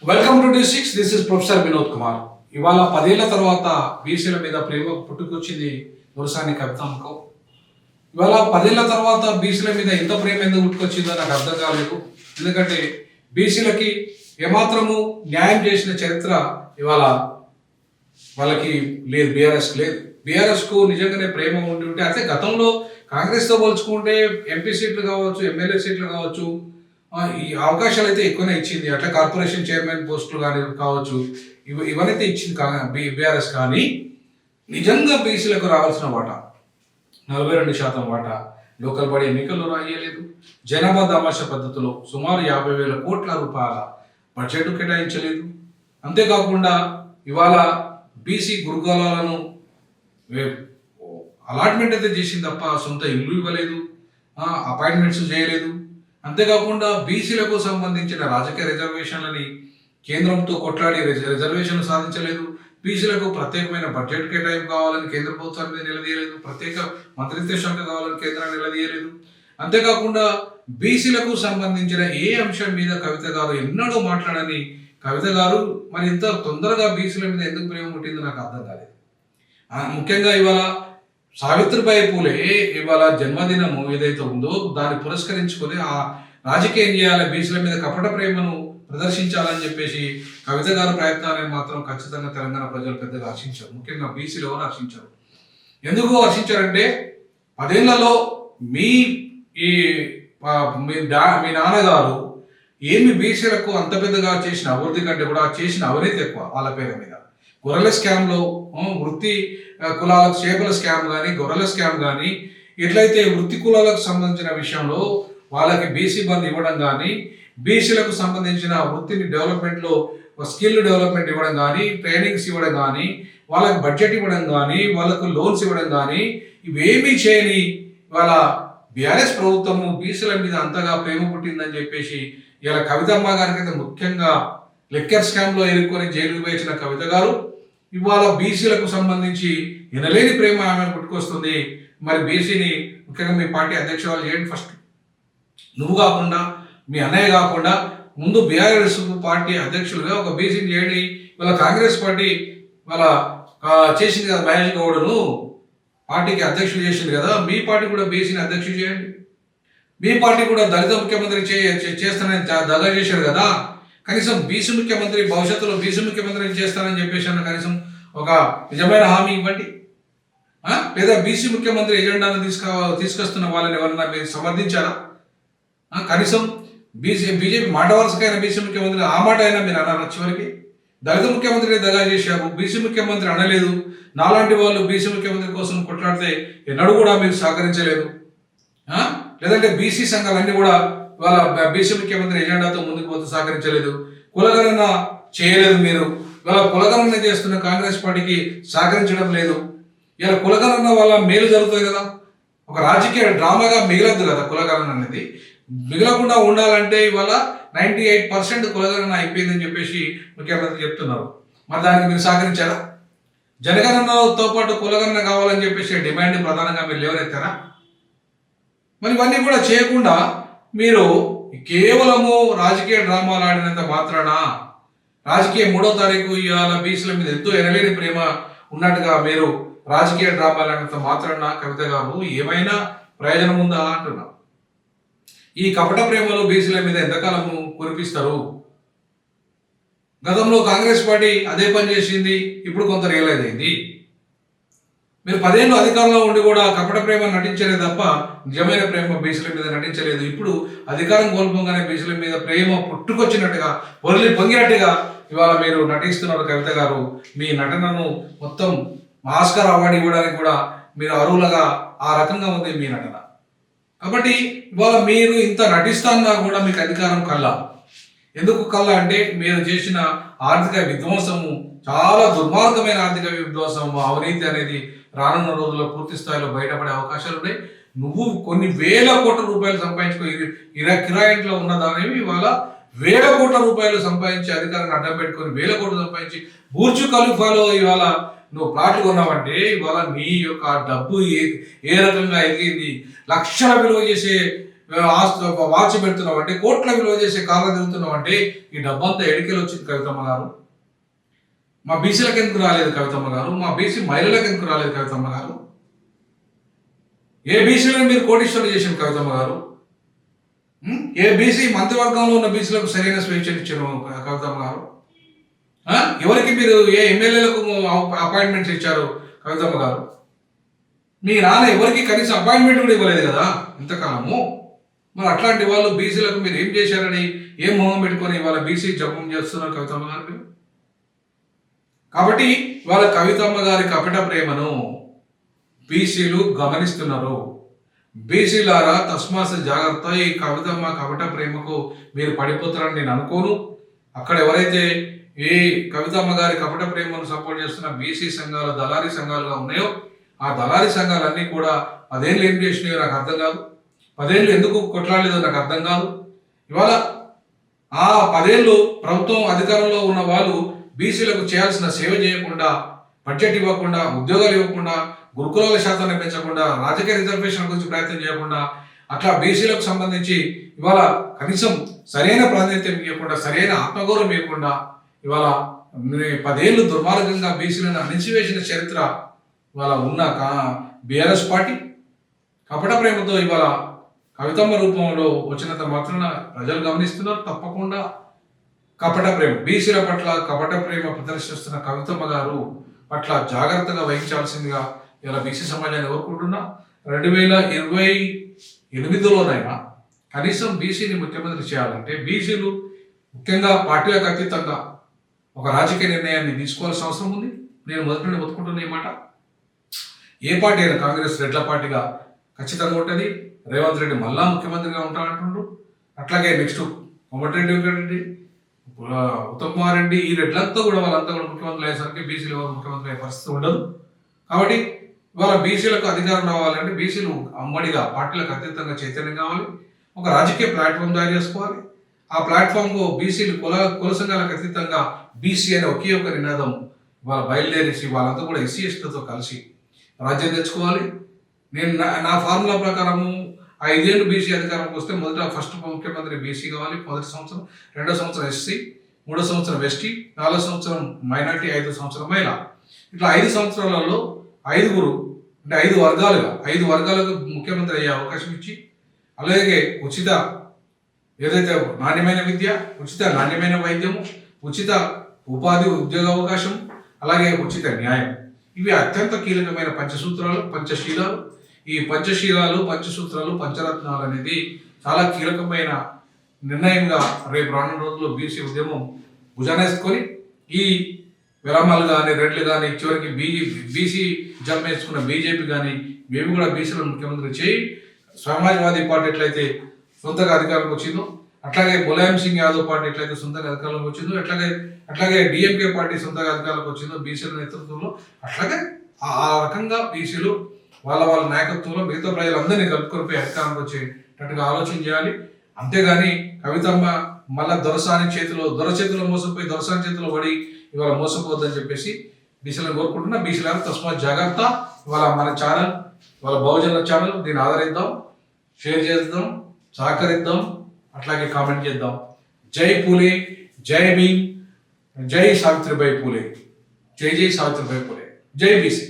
Welcome to డి6. This is professor Vinod Kumar. ఇవాళ 10 ఏళ్ల తర్వాత బీసీల మీద ప్రేమ పుట్టుకొచ్చింది దొరసాని కవితాంకం. ఇవాళ 10 ఏళ్ల తర్వాత బీసీల మీద ఎంత ప్రేమ ఎందుకు పుట్టుకొచ్చిందో నాకు అర్థం కాలేదు. ఎందుకంటే బీసీలకి ఏమాత్రము న్యాయం చేసిన చరిత్ర ఇవాళ వాళ్ళకి లేదు, బీఆర్ఎస్కి లేదు. బీఆర్ఎస్కు నిజంగానే ప్రేమ ఉండి ఉంటే అయితే గతంలో కాంగ్రెస్తో పోల్చుకుంటే ఎంపీ సీట్లు కావచ్చు, ఎమ్మెల్యే సీట్లు కావచ్చు, ఈ అవకాశాలు అయితే ఎక్కువనే ఇచ్చింది. అట్లా కార్పొరేషన్ చైర్మన్ పోస్టులు కానీ కావచ్చు, ఇవన్నైతే ఇచ్చింది బీఆర్ఎస్. కానీ నిజంగా బీసీలకు రావాల్సిన వాటా 42% వాటా లోకల్ బాడీ ఎన్నికల్లో రాయలేదు. జనాభా దామాష పద్ధతిలో సుమారు 50,000 కోట్ల రూపాయల బడ్జెట్ కేటాయించలేదు. అంతేకాకుండా ఇవాళ బీసీ గురుకులాలను అలాట్మెంట్ అయితే చేసింది తప్ప సొంత ఇల్లు ఇవ్వలేదు, అపాయింట్మెంట్స్ చేయలేదు. అంతేకాకుండా బీసీలకు సంబంధించిన రాజకీయ రిజర్వేషన్లని కేంద్రంతో కొట్లాడి రిజర్వేషన్లు సాధించలేదు. బీసీలకు ప్రత్యేకమైన బడ్జెట్ కేటాయింపు కావాలని కేంద్ర ప్రభుత్వాన్ని మీద నిలదీయలేదు. ప్రత్యేక మంత్రిత్వ శాఖ కావాలని కేంద్రాన్ని నిలదీయలేదు. అంతేకాకుండా బీసీలకు సంబంధించిన ఏ అంశం మీద కవిత గారు ఎన్నడూ మాట్లాడని కవిత గారు మరి ఇంత తొందరగా బీసీల మీద ఎందుకు ప్రేమ పుట్టిందో నాకు అర్థం కాలేదు. ముఖ్యంగా ఇవాళ సావిత్రిబాయి పూలే ఇవాళ జన్మదినము ఏదైతే ఉందో దాన్ని పురస్కరించుకొని ఆ రాజకీయం చేయాలి, బీసీల మీద కపట ప్రేమను ప్రదర్శించాలని చెప్పేసి కవిత గారి ప్రయత్నాన్ని మాత్రం ఖచ్చితంగా తెలంగాణ ప్రజలు పెద్దగా హర్షించారు. ముఖ్యంగా బీసీలు ఎవరు హర్షించారు? ఎందుకు హర్షించారంటే 10 ఏళ్లలో మీ నాన్నగారు ఏమి బీసీలకు అంత పెద్దగా చేసిన అభివృద్ధి కంటే కూడా చేసిన అవినీతి ఎక్కువ. వాళ్ళ పేరు మీద గొర్రెల స్కామ్లో వృత్తి కులాలకు చేపల స్కామ్ కానీ, గొర్రెల స్కామ్ కానీ, ఎట్లయితే వృత్తి కులాలకు సంబంధించిన విషయంలో వాళ్ళకి బీసీ బంద్ ఇవ్వడం కానీ, బీసీలకు సంబంధించిన వృత్తిని డెవలప్మెంట్లో స్కిల్ డెవలప్మెంట్ ఇవ్వడం కానీ, ట్రైనింగ్స్ ఇవ్వడం కానీ, వాళ్ళకి బడ్జెట్ ఇవ్వడం కానీ, వాళ్ళకు లోన్స్ ఇవ్వడం కానీ, ఇవేమీ చేయని వాళ్ళ బీఆర్ఎస్ ప్రభుత్వము బీసీల మీద అంతగా ప్రేమ పుట్టిందని చెప్పేసి ఇలా కవితమ్మ గారికి అయితే ముఖ్యంగా లెక్కర్ స్కామ్లో ఎదుర్కొని జైలుకు వేసిన కవిత గారు ఇవాళ బీసీలకు సంబంధించి ఎనలేని ప్రేమ ఆమె పుట్టుకొస్తుంది. మరి బీసీని ముఖ్యంగా మీ పార్టీ అధ్యక్షురాలు చేయండి. ఫస్ట్ నువ్వు కాకుండా మీ అన్నయ్య కాకుండా ముందు బీఆర్ఎస్ పార్టీ అధ్యక్షులుగా ఒక బీసీని చేయండి. వాళ్ళ కాంగ్రెస్ పార్టీ వాళ్ళ చేసింది కదా, మహేష్ గౌడ్ను పార్టీకి అధ్యక్షులు చేసింది కదా, మీ పార్టీ కూడా బీసీని అధ్యక్షులు చేయండి. మీ పార్టీ కూడా దళిత ముఖ్యమంత్రి చేస్తానని దగా చేశారు కదా, కనీసం బీసీ ముఖ్యమంత్రి భవిష్యత్తులో బీసీ ముఖ్యమంత్రిని చేస్తానని చెప్పేసి అన్న కనీసం ఒక నిజమైన హామీ ఇవ్వండి. లేదా బీసీ ముఖ్యమంత్రి ఎజెండాను తీసుకొస్తున్న వాళ్ళని ఎవరన్నా మీరు సమర్థించారా? కనీసం బీజేపీ మాట వరుసకైన బీసీ ముఖ్యమంత్రి ఆ మాట అయినా మీరు అన్నారు. చివరికి దళిత ముఖ్యమంత్రిని దగా చేశారు, బీసీ ముఖ్యమంత్రి అనలేదు. నాలాంటి వాళ్ళు బీసీ ముఖ్యమంత్రి కోసం కొట్లాడితే ఎన్నడూ కూడా మీరు సహకరించలేదు. లేదంటే బీసీ సంఘాలన్నీ కూడా వాళ్ళ బీసీ ముఖ్యమంత్రి ఎజెండాతో ముందుకు పోతే సహకరించలేదు. కులగణన చేయలేదు మీరు. ఇవాళ కులగణన చేస్తున్న కాంగ్రెస్ పార్టీకి సహకరించడం లేదు. ఇలా కులగణన వల్ల మేలు జరుగుతుంది కదా, ఒక రాజకీయ డ్రామాగా మిగలద్దు కదా. కులగణన అనేది మిగలకుండా ఉండాలంటే ఇవాళ 98% కులగణన అయిపోయిందని చెప్పేసి ముఖ్యమంత్రి చెప్తున్నారు. మరి దానికి మీరు సహకరించారా? జనగణనతో పాటు కులగణన కావాలని చెప్పేసి డిమాండ్ ప్రధానంగా మీరు లేవనెత్తారా? మరి ఇవన్నీ కూడా చేయకుండా మీరు కేవలము రాజకీయ డ్రామాలు ఆడినంత మాత్రాన రాజకీయ 3వ తారీఖు ఇవాళ బీసీల మీద ఎంతో ఎనలేని ప్రేమ ఉన్నట్టుగా మీరు రాజకీయ డ్రామాలు ఆడినంత మాత్రాన కవిత గారు ఏమైనా ప్రయోజనం ఉందా అంటున్నా. ఈ కపట ప్రేమలు బీసీల మీద ఎంతకాలము కురిపిస్తారు? గతంలో కాంగ్రెస్ పార్టీ అదే పని చేసింది, ఇప్పుడు కొంత రియలైజ్ అయింది. మీరు 10 ఏళ్ళు అధికారంలో ఉండి కూడా కపట ప్రేమ నటించలేదు తప్ప నిజమైన ప్రేమ బీసీల మీద నటించలేదు. ఇప్పుడు అధికారం కోల్పోగానే బీసీల మీద ప్రేమ పుట్టుకొచ్చినట్టుగా పొంగినట్టుగా ఇవాళ మీరు నటిస్తున్నారు. కవిత గారు మీ నటనను మొత్తం ఆస్కార్ అవార్డు ఇవ్వడానికి కూడా మీరు అర్హులుగా ఆ రకంగా ఉంది మీ నటన. కాబట్టి ఇవాళ మీరు ఇంత నటిస్తున్నా కూడా మీకు అధికారం కల్లా. ఎందుకు కల్లా అంటే మీరు చేసిన ఆర్థిక విధ్వంసము, చాలా దుర్మార్గమైన ఆర్థిక విధ్వంసము, అవినీతి అనేది రానున్న రోజుల్లో పూర్తి స్థాయిలో బయటపడే అవకాశాలు ఉన్నాయి. నువ్వు కొన్ని వేల కోట్ల రూపాయలు సంపాదించుకో, కిరాయింట్లో ఉన్నదానేవి ఇవాళ వేల కోట్ల రూపాయలు సంపాదించి అధికారాన్ని అడ్డం పెట్టుకొని వేల కోట్లు సంపాదించి బుర్జ్ ఖలీఫాలో ఇవాళ నువ్వు ప్లాట్లు కొన్నావంటే ఇవాళ నీ యొక్క డబ్బు ఏ రకంగా ఎదిగింది? లక్షల విలువ చేసే వాచ్ పెడుతున్నావు అంటే, కోట్ల విలువ చేసే కార్లు తిరుగుతున్నావు అంటే ఈ డబ్బంతా ఎడికెళ్ళి వచ్చింది కవితమ్మ గారు? మా బీసీలకు ఎందుకు రాలేదు కవితమ్మ గారు? మా బీసీ మహిళలకు ఎందుకు రాలేదు కవితమ్మ గారు? ఏ బీసీలను మీరు కోటీశ్వరులు చేసిన కవితమ్మ గారు? ఏ బీసీ మంత్రివర్గంలో ఉన్న బీసీలకు సరైన స్వేచ్ఛ ఇచ్చారు కవితమ్మ గారు? ఎవరికి మీరు ఏ ఎమ్మెల్యేలకు అపాయింట్మెంట్స్ ఇచ్చారు కవితమ్మ గారు? మీ నాన్న ఎవరికి కనీసం అపాయింట్మెంట్ కూడా ఇవ్వలేదు కదా ఇంతకాలము. మరి అట్లాంటి వాళ్ళు బీసీలకు మీరు ఏం చేశారని ఏం మొహం పెట్టుకొని ఇవాళ బీసీ జపం చేస్తున్నారు కవితమ్మ గారు? కాబట్టి ఇవాళ కవితమ్మ గారి కపట ప్రేమను బీసీలు గమనిస్తున్నారు. బీసీలారా తస్మాత్ జాగ్రత్త, ఈ కవితమ్మ కపట ప్రేమకు మీరు పడిపోతారని నేను అనుకోను. అక్కడ ఎవరైతే ఈ కవితమ్మ గారి కపట ప్రేమను సపోర్ట్ చేస్తున్న బీసీ సంఘాలు దళారీ సంఘాలుగా ఉన్నాయో, ఆ దళారీ సంఘాలన్నీ కూడా 10 ఏళ్ళు ఏం చేసినాయో నాకు అర్థం కాదు. 10 ఏళ్ళు ఎందుకు కొట్లాడలేదో నాకు అర్థం కాదు. ఇవాళ ఆ 10 ఏళ్ళు ప్రభుత్వం అధికారంలో ఉన్న వాళ్ళు బీసీలకు చేయాల్సిన సేవ చేయకుండా, బడ్జెట్ ఇవ్వకుండా, ఉద్యోగాలు ఇవ్వకుండా, గురుకులాల శాతాన్ని పెంచకుండా, రాజకీయ రిజర్వేషన్ గురించి ప్రయత్నం చేయకుండా, అట్లా బీసీలకు సంబంధించి ఇవాళ కనీసం సరైన ప్రాధాన్యత ఇవ్వకుండా, సరైన ఆత్మగౌరవం ఇవ్వకుండా ఇవాళ 10 ఏళ్ళు దుర్మార్గంగా బీసీలను అణిచివేసిన చరిత్ర ఇవాళ ఉన్న బీఆర్ఎస్ పార్టీ కపట ప్రేమతో ఇవాళ కవితమ్మ రూపంలో వచ్చినంత మాత్రాన ప్రజలు గమనిస్తున్నారు. తప్పకుండా కపట ప్రేమ, బీసీల పట్ల కపట ప్రేమ ప్రదర్శిస్తున్న కవితమ్మ గారు పట్ల జాగ్రత్తగా వహించాల్సిందిగా ఇలా బీసీ సమాజాన్ని కోరుకుంటున్నా. 2028లోనైనా కనీసం బీసీని ముఖ్యమంత్రి చేయాలంటే బీసీలు ముఖ్యంగా పార్టీలకు అతీతంగా ఒక రాజకీయ నిర్ణయాన్ని తీసుకోవాల్సిన అవసరం ఉంది. నేను మొదటి నుండి ఒప్పుకుంటున్న ఈ మాట. ఏ పార్టీ అయినా కాంగ్రెస్ రెడ్ల పార్టీగా ఖచ్చితంగా ఉంటుంది. రేవంత్ రెడ్డి మళ్ళా ముఖ్యమంత్రిగా ఉంటానంటుండ్రు. అట్లాగే నెక్స్ట్ కోమటిరెడ్డి వెంకటరెడ్డి, ఉత్తమ్ కుమార్ రెడ్డి, ఈ రెడ్లంతా కూడా వాళ్ళంతా కూడా ముఖ్యమంత్రులు అయ్యేసరికి బీసీలు ఎవరు ముఖ్యమంత్రి అయ్యే పరిస్థితి ఉండదు. కాబట్టి ఇవాళ బీసీలకు అధికారం రావాలంటే బీసీలు అమ్మడిగా పార్టీలకు అతీతంగా చైతన్యం కావాలి. ఒక రాజకీయ ప్లాట్ఫామ్ తయారు చేసుకోవాలి. ఆ ప్లాట్ఫామ్కు బీసీలు కుల సంఘాలకు అతీతంగా బీసీ అనే ఒకే ఒక నినాదం వాళ్ళ బయలుదేరేసి వాళ్ళంతా కూడా ఎస్సీ ఎస్టీలతో కలిసి రాజ్యం తెచ్చుకోవాలి. నేను నా ఫార్ములా ప్రకారము 5 ఏళ్ళు బీసీ అధికారంకి వస్తే ఫస్ట్ ముఖ్యమంత్రి బీసీ కావాలి, మొదటి సంవత్సరం, 2వ సంవత్సరం ఎస్సీ, 3వ సంవత్సరం ఎస్టీ, 4వ సంవత్సరం మైనార్టీ, 5వ సంవత్సరం మహిళ. ఇట్లా 5 సంవత్సరాలలో 5 అంటే 5 వర్గాలకు ముఖ్యమంత్రి అయ్యే అవకాశం ఇచ్చి, అలాగే ఉచిత ఏదైతే నాణ్యమైన విద్య, ఉచిత నాణ్యమైన వైద్యము, ఉచిత ఉపాధి ఉద్యోగ అవకాశం, అలాగే ఉచిత న్యాయం, ఇవి అత్యంత కీలకమైన పంచశీలాలు. ఈ పంచసూత్రాలు, పంచరత్నాలు అనేది చాలా కీలకమైన నిర్ణయంగా రేపు రానున్న రోజుల్లో బీసీ ఉద్యమం భుజానేసుకొని ఈ విరామాలు కానీ, రెడ్లు కానీ, చివరికి బీసీ జన్మేసుకున్న బీజేపీ కానీ మేము కూడా బీసీలను ముఖ్యమంత్రి చేయి, సమాజ్వాదీ పార్టీ ఎట్లయితే సొంతగా అధికారంలోకి వచ్చిందో, అట్లాగే ములాయం సింగ్ యాదవ్ పార్టీ ఎట్లయితే సొంతంగా అధికారంలోకి వచ్చిందో, అట్లాగే డిఎంకే పార్టీ సొంతగా అధికారంలోకి వచ్చిందో బీసీల నేతృత్వంలో, అట్లాగే ఆ రకంగా బీసీలు వాళ్ళ నాయకత్వంలో మిగతా ప్రజలందరినీ కలుపుకొనిపోయి అధికారంలో వచ్చేటట్టుగా ఆలోచన చేయాలి. అంతేగాని కవితమ్మ మళ్ళా దొర చేతిలో మోసపోయి దొరసాని చేతిలో పడి ఇవాళ మోసపోవద్దని చెప్పేసి బీసీలను కోరుకుంటున్నా. బీసీలను తస్మాత్ జాగ్రత్త. ఇవాళ మన ఛానల్, వాళ్ళ బహుజనుల ఛానల్, దీన్ని ఆదరిద్దాం, షేర్ చేద్దాం, సహకరిద్దాం, అట్లాగే కామెంట్ చేద్దాం. జై పూలే, జై భీమ్, జై సావిత్రిబాయి పూలే, జై సావిత్రిబాయి పూలే, జై బీసీ.